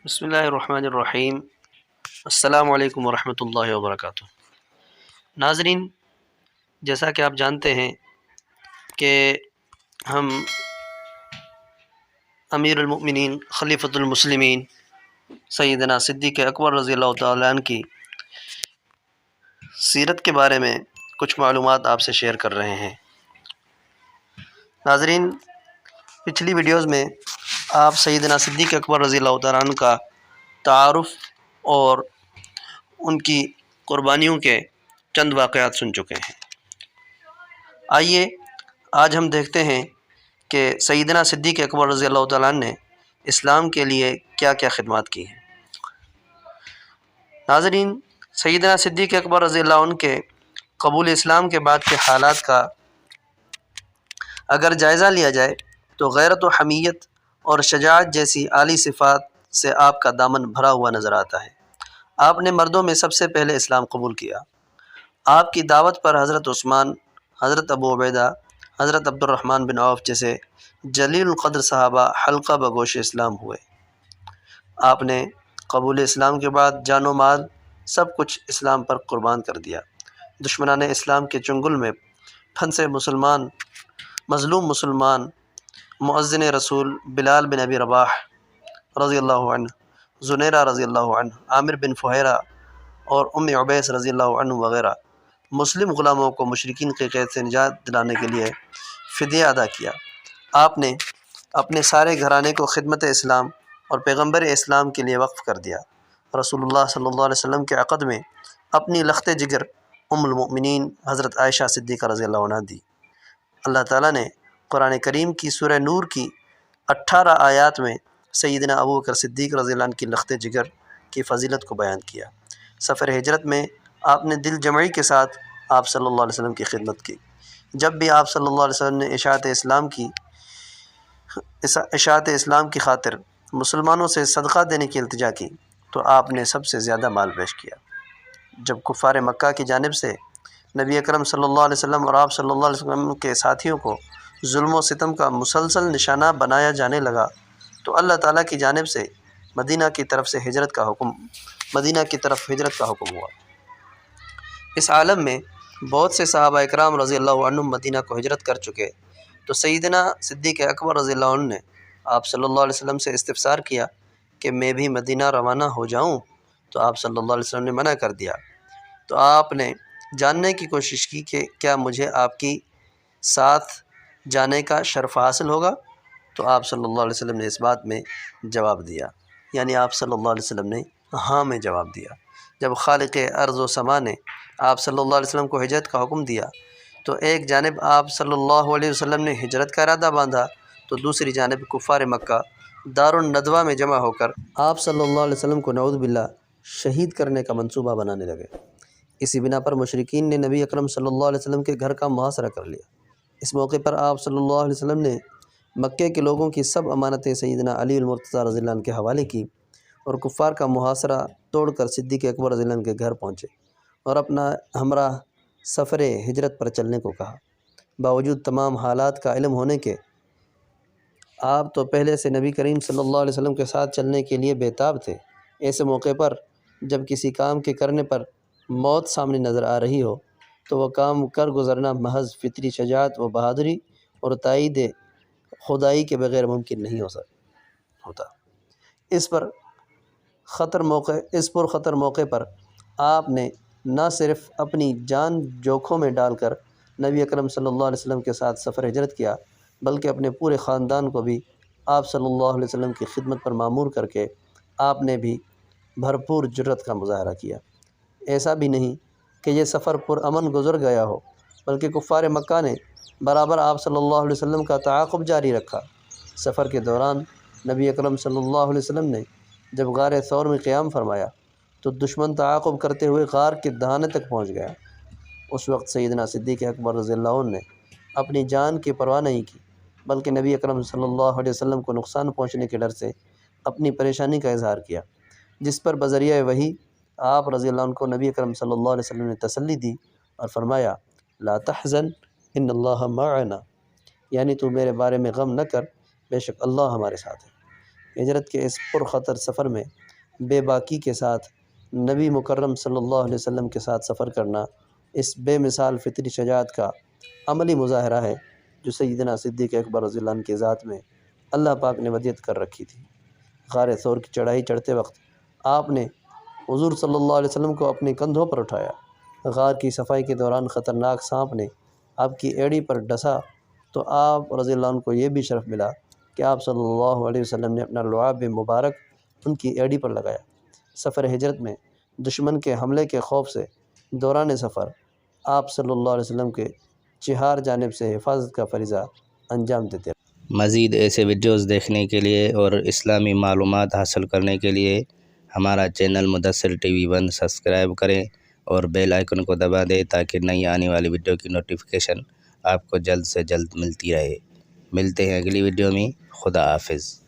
بسم اللہ الرحمن الرحیم۔ السلام علیکم ورحمۃ اللہ وبرکاتہ۔ ناظرین، جیسا کہ آپ جانتے ہیں کہ ہم امیر المؤمنین خلیفۃ المسلمین سیدنا صدیق اکبر رضی اللہ تعالیٰ عنہ کی سیرت کے بارے میں کچھ معلومات آپ سے شیئر کر رہے ہیں۔ ناظرین، پچھلی ویڈیوز میں آپ سیدنا صدیق اکبر رضی اللہ تعالیٰ عنہ کا تعارف اور ان کی قربانیوں کے چند واقعات سن چکے ہیں۔ آئیے آج ہم دیکھتے ہیں کہ سیدنا صدیق اکبر رضی اللہ تعالیٰ عنہ نے اسلام کے لیے کیا کیا خدمات کی ہیں۔ ناظرین، سیدنا صدیق اکبر رضی اللہ عنہ کے قبول اسلام کے بعد کے حالات کا اگر جائزہ لیا جائے تو غیرت و حمیت اور شجاعت جیسی اعلی صفات سے آپ کا دامن بھرا ہوا نظر آتا ہے۔ آپ نے مردوں میں سب سے پہلے اسلام قبول کیا۔ آپ کی دعوت پر حضرت عثمان، حضرت ابو عبیدہ، حضرت عبد الرحمن بن عوف جیسے جلیل القدر صحابہ حلقہ بگوش اسلام ہوئے۔ آپ نے قبول اسلام کے بعد جان و مال سب کچھ اسلام پر قربان کر دیا۔ دشمنان اسلام کے چنگل میں پھنسے مظلوم مسلمان مؤذن رسول بلال بن ابی رباح رضی اللہ عنہ، زنیرہ رضی اللہ عنہ، عامر بن فہیرہ اور ام عبیس رضی اللہ عنہ وغیرہ مسلم غلاموں کو مشرکین کی قید سے نجات دلانے کے لیے فدیہ ادا کیا۔ آپ نے اپنے سارے گھرانے کو خدمت اسلام اور پیغمبر اسلام کے لیے وقف کر دیا۔ رسول اللہ صلی اللہ علیہ وسلم کے عقد میں اپنی لخت جگر ام المؤمنین حضرت عائشہ صدیقہ رضی اللہ عنہ دی۔ اللہ تعالیٰ نے قرآن کریم کی سورہ نور کی 18 آیات میں سیدنا ابو بکر صدیق رضی اللہ عنہ کی لخت جگر کی فضیلت کو بیان کیا۔ سفر ہجرت میں آپ نے دل جمعی کے ساتھ آپ صلی اللہ علیہ وسلم کی خدمت کی۔ جب بھی آپ صلی اللہ علیہ وسلم نے اشاعت اسلام کی خاطر مسلمانوں سے صدقہ دینے کی التجا کی تو آپ نے سب سے زیادہ مال پیش کیا۔ جب کفار مکہ کی جانب سے نبی اکرم صلی اللہ علیہ وسلم اور آپ صلی اللہ علیہ وسلم کے ساتھیوں کو ظلم و ستم کا مسلسل نشانہ بنایا جانے لگا تو اللہ تعالیٰ کی جانب سے مدینہ کی طرف ہجرت کا حکم ہوا۔ اس عالم میں بہت سے صحابہ اکرام رضی اللہ عنہم مدینہ کو ہجرت کر چکے تو سیدنا صدیق اکبر رضی اللہ عنہ نے آپ صلی اللہ علیہ وسلم سے استفسار کیا کہ میں بھی مدینہ روانہ ہو جاؤں، تو آپ صلی اللہ علیہ وسلم نے منع کر دیا۔ تو آپ نے جاننے کی کوشش کی کہ کیا مجھے آپ کی ساتھ جانے کا شرف حاصل ہوگا، تو آپ صلی اللہ علیہ وسلم نے اس بات میں جواب دیا، یعنی آپ صلی اللہ علیہ وسلم نے ہاں میں جواب دیا۔ جب خالق ارض و سما نے آپ صلی اللہ علیہ وسلم کو ہجرت کا حکم دیا تو ایک جانب آپ صلی اللہ علیہ وسلم نے ہجرت کا ارادہ باندھا تو دوسری جانب کفار مکہ دار الندوہ میں جمع ہو کر آپ صلی اللہ علیہ وسلم کو نعوذ باللہ شہید کرنے کا منصوبہ بنانے لگے۔ اسی بنا پر مشرکین نے نبی اکرم صلی اللہ علیہ وسلم کے گھر کا محاصرہ کر لیا۔ اس موقع پر آپ صلی اللہ علیہ وسلم نے مکے کے لوگوں کی سب امانتیں سیدنا علی المرتضیٰ رضی اللہ عنہ کے حوالے کی اور کفار کا محاصرہ توڑ کر صدیق اکبر رضی اللہ عنہ کے گھر پہنچے اور اپنا ہمراہ سفر ہجرت پر چلنے کو کہا۔ باوجود تمام حالات کا علم ہونے کے آپ تو پہلے سے نبی کریم صلی اللہ علیہ وسلم کے ساتھ چلنے کے لیے بےتاب تھے۔ ایسے موقع پر جب کسی کام کے کرنے پر موت سامنے نظر آ رہی ہو تو وہ کام کر گزرنا محض فطری شجاعت و بہادری اور تائید خدائی کے بغیر ممکن نہیں ہوتا۔ اس پر خطر موقع پر آپ نے نہ صرف اپنی جان جوکھوں میں ڈال کر نبی اکرم صلی اللہ علیہ وسلم کے ساتھ سفر ہجرت کیا بلکہ اپنے پورے خاندان کو بھی آپ صلی اللہ علیہ وسلم کی خدمت پر مامور کر کے آپ نے بھی بھرپور جرأت کا مظاہرہ کیا۔ ایسا بھی نہیں کہ یہ سفر پرامن گزر گیا ہو بلکہ کفار مکہ نے برابر آپ صلی اللہ علیہ وسلم کا تعاقب جاری رکھا۔ سفر کے دوران نبی اکرم صلی اللہ علیہ وسلم نے جب غار ثور میں قیام فرمایا تو دشمن تعاقب کرتے ہوئے غار کے دہانے تک پہنچ گیا۔ اس وقت سیدنا صدیق اکبر رضی اللہ عنہ نے اپنی جان کی پرواہ نہیں کی بلکہ نبی اکرم صلی اللہ علیہ وسلم کو نقصان پہنچنے کے ڈر سے اپنی پریشانی کا اظہار کیا، جس پر بذریعہ وحی آپ رضی اللہ عنہ کو نبی اکرم صلی اللہ علیہ وسلم نے تسلی دی اور فرمایا لا تحزن ان اللہ معنا، یعنی تو میرے بارے میں غم نہ کر، بے شک اللہ ہمارے ساتھ ہے۔ ہجرت کے اس پرخطر سفر میں بے باکی کے ساتھ نبی مکرم صلی اللہ علیہ وسلم کے ساتھ سفر کرنا اس بے مثال فطری شجاعت کا عملی مظاہرہ ہے جو سیدنا صدیق اکبر رضی اللہ عنہ کی ذات میں اللہ پاک نے ودیعت کر رکھی تھی۔ غار ثور کی چڑھائی چڑھتے وقت آپ نے حضور صلی اللہ علیہ وسلم کو اپنے کندھوں پر اٹھایا۔ غار کی صفائی کے دوران خطرناک سانپ نے آپ کی ایڑی پر ڈسا تو آپ رضی اللہ عنہ کو یہ بھی شرف ملا کہ آپ صلی اللہ علیہ وسلم نے اپنا لعاب مبارک ان کی ایڑی پر لگایا۔ سفر ہجرت میں دشمن کے حملے کے خوف سے دوران سفر آپ صلی اللہ علیہ وسلم کے چہار جانب سے حفاظت کا فریضہ انجام دیتے رہے۔ مزید ایسے ویڈیوز دیکھنے کے لیے اور اسلامی معلومات حاصل کرنے کے لیے ہمارا channel Mudassir T V 1 subscribe کریں اور بیل آئیکن کو دبا دیں تاکہ نئی آنے والی ویڈیو کی نوٹیفیکیشن آپ کو جلد سے جلد ملتی رہے۔ ملتے ہیں اگلی ویڈیو میں۔ خدا حافظ۔